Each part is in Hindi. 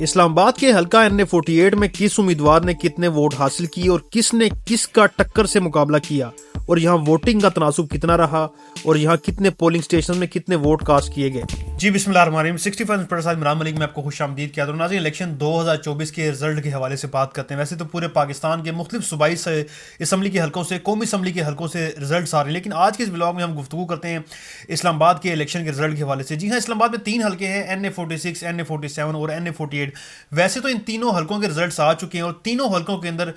इस्लामाबाद के हलका NA48 में किस उम्मीदवार ने कितने वोट हासिल किए और किसने किसका टक्कर से मुकाबला किया और यहाँ वोटिंग का तनासुब कितना रहा और यहाँ कितने पोलिंग स्टेशन में कितने वोट कास्ट किए गए। जी बिस्मिल्लाहिर्रहमानिर्रहीम 65 इमरान मलिक में आपको खुशामदीद किया। तो नाज़रीन, इलेक्शन 2024 के रिजल्ट के हवाले से बात करते हैं। वैसे तो पूरे पाकिस्तान के मुख्तलिफ सूबाई से असम्बली के हलकों से, कौमी असम्बली के हलकों से रिजल्ट आ रहे हैं, लेकिन आज के इस ब्लॉग में हम गुफ्तगू करते हैं इस्लामाबाद के इलेक्शन के रिजल्ट के हवाले से। जी हाँ, इस्लामाबाद में 3 हलके हैं, NA46, NA47 और NA48। वैसे तो इन तीनों हलकों के रिजल्ट आ चुके हैं और तीनों हलकों के अंदर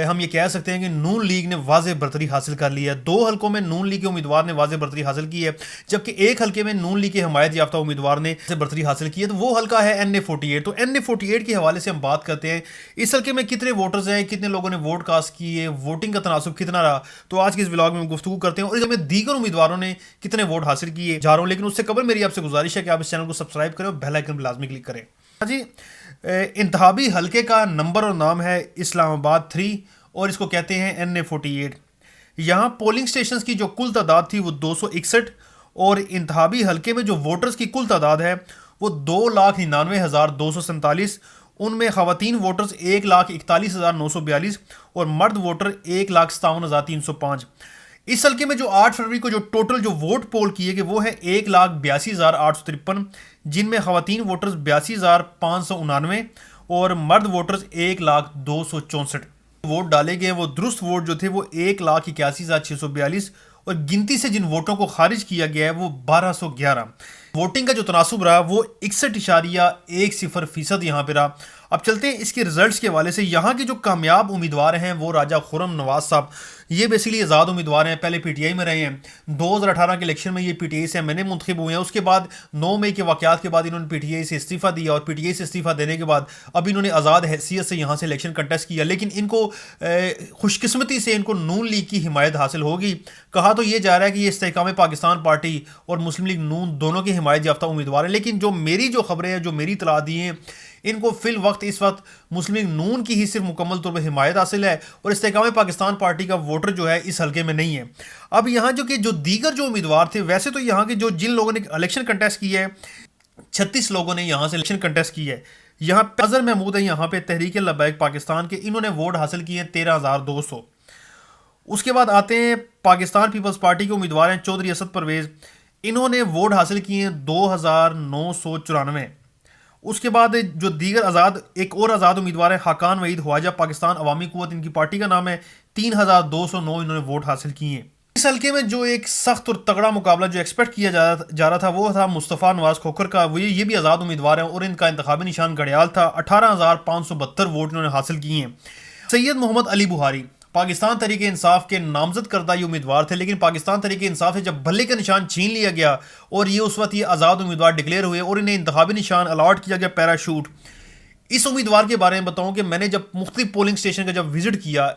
हम ये कह सकते हैं कि नून लीग ने वाज़ेह बरतरी हासिल कर ली है। 2 हलकों में नून लीग के उम्मीदवार ने वाज़ेह बरतरी हासिल की है, जबकि एक हलके में नून लीग के हमायत याफ्ता उम्मीदवार ने बरतरी हासिल की है। तो वो हलका है NA48। तो NA48 के हवाले से हम बात करते हैं, इस हलके में कितने वोटर्स हैं, कितने लोगों ने वोट कास्ट किए, वोटिंग का तनासुब कितना रहा। तो आज के इस व्लॉग में हम गुफ्तगू करते हैं और इसमें दीगर उम्मीदवारों ने कितने वोट हासिल किए जा रहा हूं। लेकिन उससे कबल मेरी आपसे गुजारिश है कि आप इस चैनल को सब्सक्राइब करें और बेल आइकन पर लाजमी क्लिक करें। जी, इंतहाबी हलके का नंबर और नाम है इस्लामाबाद 3 और इसको कहते हैं NA48। यहाँ पोलिंग स्टेशन की जो कुल तादाद थी वो 261 और इंतहाबी हलके में जो वोटर्स की कुल तादाद है वो 2,99,247। उनमें ख़वातीन वोटर्स 1,41,942 और मर्द वोटर 1,57,305। इस हल्के में जो 8 फरवरी को जो टोटल जो वोट पोल किए गए वो है 1,82,853, जिनमें ख़वातीन वोटर्स 82,599 और मर्द वोटर्स 1,02,64 वोट डाले गए। वो दुरुस्त वोट जो थे वो 1,81,642 और गिनती से जिन वोटों को खारिज किया गया है वो 1211। वोटिंग का जो तनासुब रहा वो 61.10% यहाँ पे रहा। अब चलते हैं इसके रिजल्ट्स के हवाले से। यहाँ के जो कामयाब उम्मीदवार हैं वो राजा खुर्रम नवाज साहब, ये बेसिकली आज़ाद उम्मीदवार हैं, पहले PTI में रहे हैं। 2018 के इलेक्शन में ये PTI से मैंने मुंतखब हुए हैं। उसके बाद 9 मई के वाक़यात के बाद इन्होंने PTI से इस्तीफ़ा दिया और PTI से इस्तीफ़ा देने के बाद अब इन्होंने आज़ाद हैसियत से यहाँ से इलेक्शन कंटेस्ट किया, लेकिन इनको खुशकिस्मती से इनको नून लीग की हिमायत हासिल होगी। कहा तो ये जा रहा है कि ये इस्तेहकाम पाकिस्तान पार्टी और मुस्लिम लीग नून दोनों की हिमायत याफ्ता उम्मीदवार हैं, लेकिन जो मेरी जो खबरें हैं, जो मेरी इतला दी हैं, इनको फिल वक्त इस वक्त मुस्लिम लीग नून की ही सिर्फ मुकम्मल तौर पर हिमायत हासिल है और इस्तेहकाम पाकिस्तान पार्टी का वोटर जो है इस हल्के में नहीं है। अब यहाँ जो दीगर जो उम्मीदवार थे, वैसे तो यहाँ के जिन लोगों ने इलेक्शन कंटेस्ट किया है 36 लोगों ने यहाँ से इलेक्शन कंटेस्ट किया है। यहाँ अजहर महमूद है, यहाँ पे तहरीक लब्बैक पाकिस्तान के, इन्होंने वोट हासिल किए हैं 13,200। उसके बाद आते हैं पाकिस्तान पीपल्स पार्टी के उम्मीदवार हैं चौधरी असद परवेज़, इन्होंने वोट हासिल किए हैं 2,994। उसके बाद जो दीगर एक और आज़ाद उम्मीदवार है हाकान वहीद ख्वाजा, पाकिस्तान अवामी कुव्वत इनकी पार्टी का नाम है, 3,209 इन्होंने वोट हासिल किए हैं। इस हल्के में जो एक सख्त और तगड़ा मुकाबला जो एक्सपेक्ट किया जा रहा था वो था मुस्तफ़ा नवाज खोखर का। वो ये भी आज़ाद उम्मीदवार हैं और इनका इंतखाबी निशान घड़ियाल था। 18,572 वोट इन्होंने हासिल किए हैं। सैयद मोहम्मद अली बुहारी पाकिस्तान तहरीक इंसाफ के नामजद करदा ये उम्मीदवार थे, लेकिन पाकिस्तान तहरीक इंसाफ से जब भल्ले का निशान छीन लिया गया और ये उस वक्त ये आज़ाद उम्मीदवार डिक्लेयर हुए और इन्हें इंतखाबी निशान अलॉट किया गया पैराशूट। इस उम्मीदवार के बारे में बताऊं कि मैंने जब मुख्तलिफ पोलिंग स्टेशन का जब विजिट किया,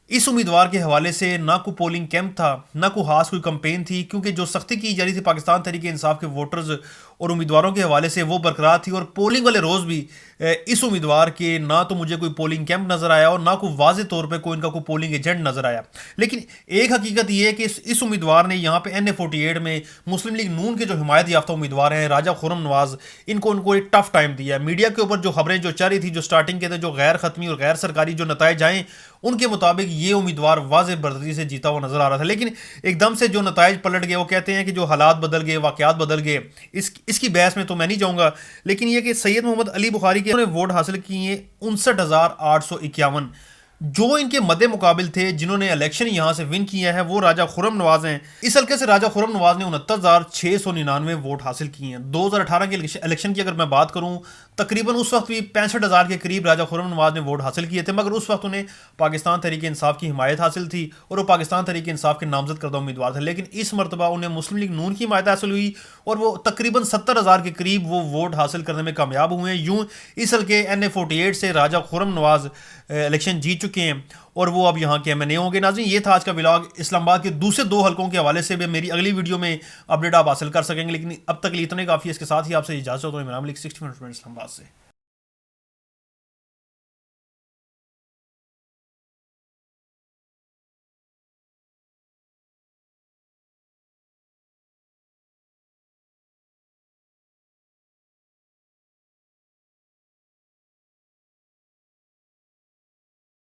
इस उम्मीदवार के हवाले से ना कोई पोलिंग कैंप था, ना कोई खास कोई कंपेन थी, क्योंकि जो सख्ती की जा रही थी पाकिस्तान तहरीक इंसाफ के वोटर्स और उम्मीदवारों के हवाले से वो बरकरार थी। और पोलिंग वाले रोज़ भी इस उम्मीदवार के ना तो मुझे कोई पोलिंग कैंप नज़र आया और ना कोई वाज़े तौर पे कोई इनका कोई पोलिंग एजेंट नज़र आया। लेकिन एक हकीकत ये है कि इस उम्मीदवार ने यहाँ पे NA48 में मुस्लिम लीग नून के जो हिमायत याफ्ता उम्मीदवार हैं राजा खुर्रम नवाज, उनको एक टफ टाइम दिया है। मीडिया के ऊपर जो खबरें जो चल रही थी, जो स्टार्टिंग के थे, जो गैर ख़त्मी और गैर सरकारी जो नताइज आए, उनके मुताबिक ये उम्मीदवार वाज़ेह बरतरी से जीता हुआ नजर आ रहा था। लेकिन एकदम से जो नताइज पलट गए, वो कहते हैं कि जो हालात बदल गए, वाक़यात बदल गए, इसकी बहस में तो मैं नहीं जाऊँगा। लेकिन ये कि सैयद मोहम्मद अली बुखारी के उन्होंने वोट हासिल किए 59,851। जो इनके मद्दे मुकाबिल थे जिन्होंने इलेक्शन यहाँ से विन किया है वो राजा खुर्रम नवाज हैं। इस हल्के से राजा खुर्रम नवाज ने 69,699 वोट हासिल किए हैं। 2018 के इलेक्शन की अगर मैं बात करूँ, तकरीबन उस वक्त भी 65,000 के करीब राजा खुर्रम नवाज ने वोट हासिल किए थे, मगर उस वक्त उन्हें पाकिस्तान तहरीक इंसाफ की हिमायत हासिल थी और वो पाकिस्तान तहरीक इंसाफ के नामजद करदा उम्मीदवार थे। लेकिन इस मरतबा उन्हें मुस्लिम लीग नून की हिमायत हासिल हुई और वो तकरीबन 70,000 के करीब वो वोट हासिल करने में कामयाब हुए हैं। यूँ इस हल्के NA48 से राजा खुर्रम नवाज इलेक्शन जीत चुके हैं और वो अब यहाँ के MNA होंगे। नाज़रीन, ये था आज का व्लॉग। इस्लामाबाद के दूसरे 2 हलकों के हवाले से भी मेरी अगली वीडियो में अपडेट आप हासिल कर सकेंगे, लेकिन अब तक लिए इतने काफ़ी है। इसके साथ ही आपसे इजाज़त हो। इमरान मलिक 60 मिनट इस्लामाबाद से।